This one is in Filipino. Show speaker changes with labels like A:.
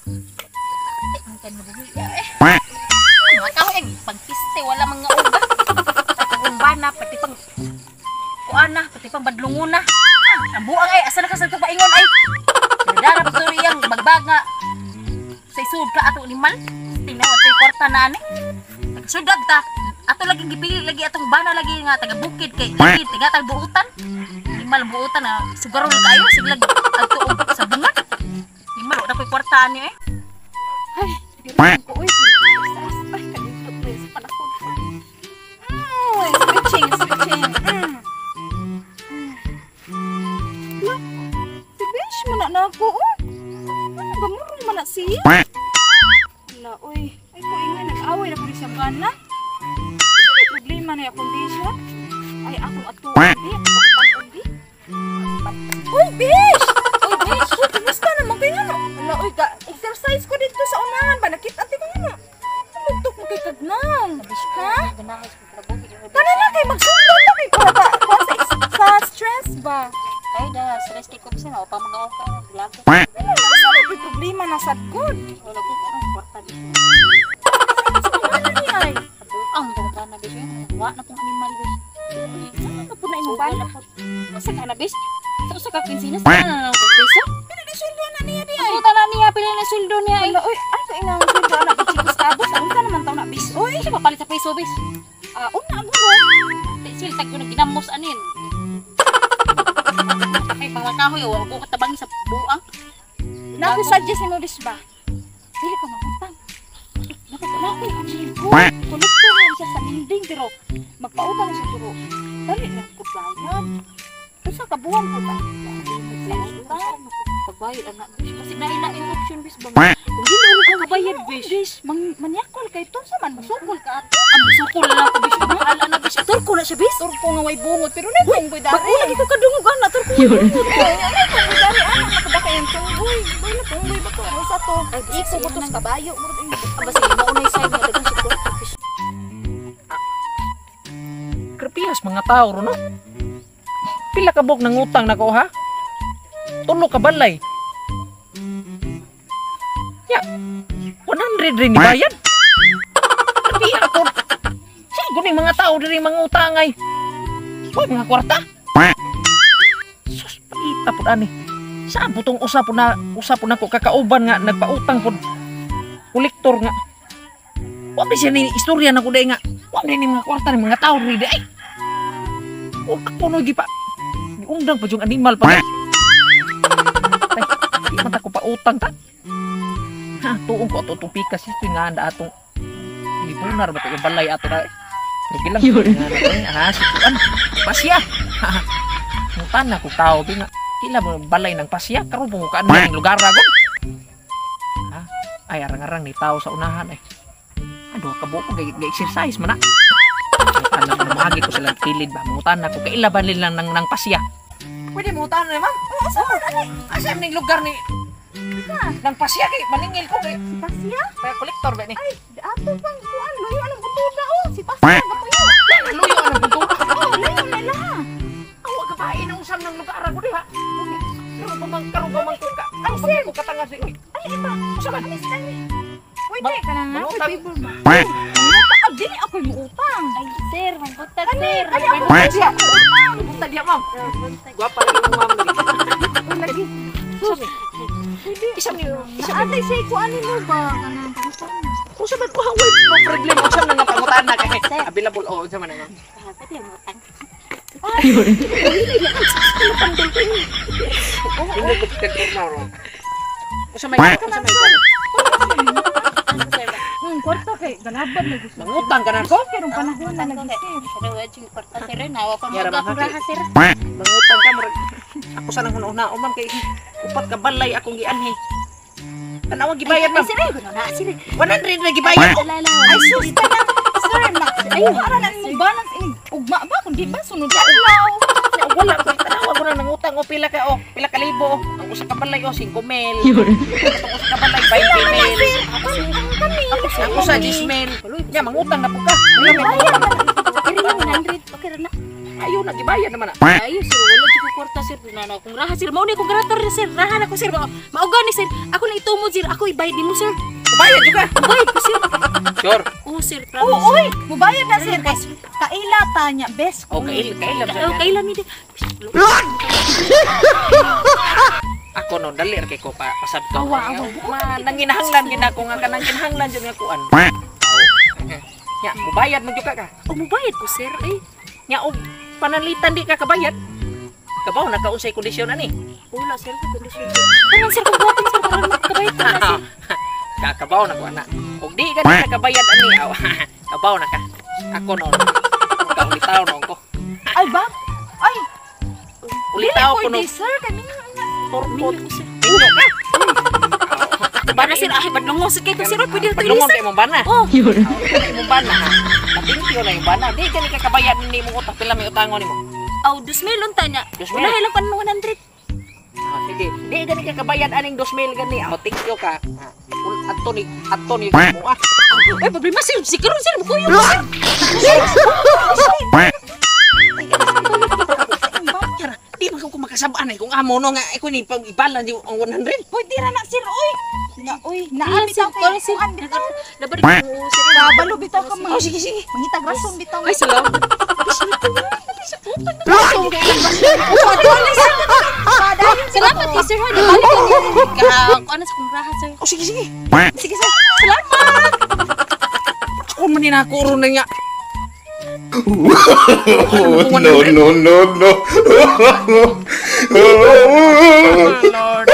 A: Ang kan mabubuya eh. Mga kaweng, pagkiste, wala mga uga. Kung bana, pati pang kuana, pati pang badlunguna. Ang buang ay, asa na ka sa ito paingon ay. Darap to riyang bagbag nga. Sa isud ka ato limal. Tingnan mo, ito yung kwarta na ani. Sudag ta. Ato lagi gipili lagi atong bana lagi nga taga bukid kay lagi tiga tag buutan. Limal buutan na sugarol kayo siglag adto sa bungat. Limal wala koy kwarta ani eh. Ay, sige ko uy. Ay, kalipot na sa panahon. Ay, switching. Si Besh man na ako. Ano ba mo man na siya? Wala, uy. Ay, ko ingay nag-away na ko sa bana. May problema na yung condition. Ay, akong atuan di. Ako pagpapag di. Uy, Bish! Uy, Bish! Uy, kumusta naman kayo nga? Wala, uy, exercise ko dito sa unahan ba? Nakita ko nga. Lumugtok mo kay Kagnang. Ha? Tana na kayo, magsundan na kayo para sa stress ba?
B: Ay, dah stress kay ko bisa na pa mga ka lago.
A: Ano, nasa may problema na sad good.
B: Wala ko ang kwarta dito.
A: Ano niya ay?
B: Ang dong na bis. Wa na pong animal bis.
A: Saan ka po na imong bala?
B: Sa kana bis. Sa usa ka kinsinas na ko piso.
A: Pila na sweldo na niya di ay?
B: Ang na niya pila na sweldo niya ay.
A: Wala, uy, ay, kaingang sweldo na chicos tabos. Ang ka naman tao na bis. Uy,
B: Sa papalit sa piso bis.
A: una aguro.
B: Sil tag ko ginamos anin. Ay pangakahoy o ko katabang sa buang.
A: Nako-suggest mo bis ba? Dili ka mangutang. Nakapalaki ang libo. Kolektor yan siya sa lending pero magpautang siya pero dali lang ko bayad. Kasi kabuhan ko ba?
B: Pagbayad anak bis kasi dahil option bis ba. Kung dili mo ka kabayad bis.
A: Bis, manyakol kay to sa man masukol ka ato.
B: Ang sukol lang ko bis. Ala na bis. Turko na siya bis.
A: Turko nga way bungot pero nagong boy dari.
B: Wala ko kadungog ana turko.
A: Ano ko boy dari anak nakabaka yung tunggoy. Boy na tunggoy ba to? Ano sa to?
B: Ay,
A: Iko ko to sa kabayo.
B: Basta maunay sa inyo dagang sa turko bis.
C: Krepihas mga tao ro no. Pila ka bok nang utang nako ha? Tulo ka balay. Ya. 100 rin ni bayad. Krepihas ako. Sigo ni mga tao diri mga utangay. Hoy mga kwarta. Sus paita pud ani. Saan putong usap po na ko kakauban nga nagpautang pud. Kolektor nga. Wa ba siya ni istorya na ko day nga. Wa ni mga kwarta ni mga tao diri ay. O ako no pa. Undang pa yung animal pa. Ay, di man ko pa utang ta. Ha, tuong ko ato itong pikas. Ito nga anda atong libunar ba ito yung balay ato na. Sige lang. Ha, sikuan. Pasya. Mutan na ko tao. Kila mo balay ng pasya. Karoon po mukaan na yung lugar ragon. Ha, ay arang-arang ni tao sa unahan eh. Ano, kabuo ko ga-exercise man na. Anak mo mahagi ko silang kilid ba. Mutan na ko. Kailaban lang ng pasya. Pwede mo utan na ma'am. Asa ning lugar ni nang pasya kay maningil ko kay
A: Pasya?
C: kaya kolektor ba ni?
A: Ay, ato pang kuan loyo ang butuda oh. Si Pasya ba ko yun?
C: Luyo ang buntura.
A: Oh, loyo nila.
C: Awa ka ba inong sam ng lugar ko di ba? Karon pa man ko ka. Ay sir, ko katanga si.
A: Ay, iba.
C: Sa man.
A: Pwede ka na nga.
C: Mangutang.
A: Mangutang. Dili ako yung utang.
B: Ay sir, manggutag sir.
A: Ay, ako pasya ko utang.
C: Punta diya ma'am. Guwapa lagi ng ma'am.
A: Uy, lagi.
C: Sabi. Isang
A: Naatay siya kuanin mo ba?
C: kung sa man ko haway mo problema ko sa nga pangutan na kay available o sa man nga.
B: Pwede mo utang.
C: Hindi ko tikit na ro. Sa may
A: Kwarta kay galaban na gusto.
C: Nangutang ka na ko?
A: Pero panahon na lagi sir.
B: Pero wajing kwarta sir, nawa pa
C: Yara,
B: mga
C: mahal.
B: raha sir.
C: Mangutang ka murag ako sa nang una man kay upat ka balay akong gianhi. Tanawag gibayad ma'am.
B: Sir, na sir.
C: 100 na gibayad ko.
A: Ay sus ka na. Sir, ay para lang yung balance ini. Ugma ba kundi ba sunod sa ulaw.
C: Wala ko tanawag ko na nangutang o pila ka libo. Ang usa ka balay o 5 mil. Ang usa ka balay 20 mil. Ang usa 10 mil. Ya mangutang na po ka.
B: Bayad na. Pero yung 100 okay ra na.
C: Ayaw na gibayad naman na.
B: Ayo sir, wala jud ko kwarta sir na akong raha sir. Mao ni akong garator sir. Rahan ako sir. Mauga ni sir. Ako na itumod sir. Ako ibayad nimo sir.
C: Bayad juga.
B: Bayad ko sir.
C: Sure.
B: Oo sir.
A: Oo,
B: Promise.
A: uy, mubayad na sir. Guys, kaila tanya, best.
C: Okay, kailan
B: Kailan ni di.
C: ako no dali kay ko pa pasab to.
A: Awa,
C: Nanginahanglan gid ako nga kanang kinahanglan jud nga kuan. Nya, mubayad man juga ka.
B: O mubayad ko sir.
C: Nya og panalitan di ka kabayad. Kabaw nakausay kondisyon ani.
B: Wala sir sa kondisyon sir. Ano sir kung buhatin sir para makabayad ka na sir.
C: Kakabaw na ko ana. Og di ka na kabayad ani. Aw. Kabaw na ka. Ako no. Kaulitaw no ko.
A: Ay ba? Ay,
C: Ulitaw ko no.
A: pwede sir, kanina.
C: Porpot. Inyo ka.
B: Bana sir ay badlongo sir kay sir pwede to
C: Padlungon
B: ilista.
C: kay mong bana.
B: Oh.
C: Imong bana ha. Patingkyo na yung bana. Di ka ni kakabayad ni mo utak pila may utangon nimo.
B: Aw 2,000 unta niya.
C: 2,000?
B: Unahay lang pan 100.
C: Sige. Di gani ka kabayad aning 2,000 gani. Aw thank you ka. Ato ni mo ah.
B: Ay problema sir. Si karon sir bukuyo.
C: Di man ko makasabaan ay kung amo no nga ako ni pag ibalan yung 100.
A: Pwede na na sir, uy. Na, uy, naabitaw kay
B: Para sir.
A: kuan bitaw.
B: Labar ko sir.
A: Kabalo bitaw ka mga.
C: Oh sige sige.
A: Mangitag rason bitaw.
B: Ay salamat. Salamat eh, sir. Di balik ka. Ano sa kong raha sir.
C: Oh sige sige.
A: Sige sir. Salamat.
C: Oh man na ako ron na nga.
D: Oh, no, no, no, no.
C: Lord.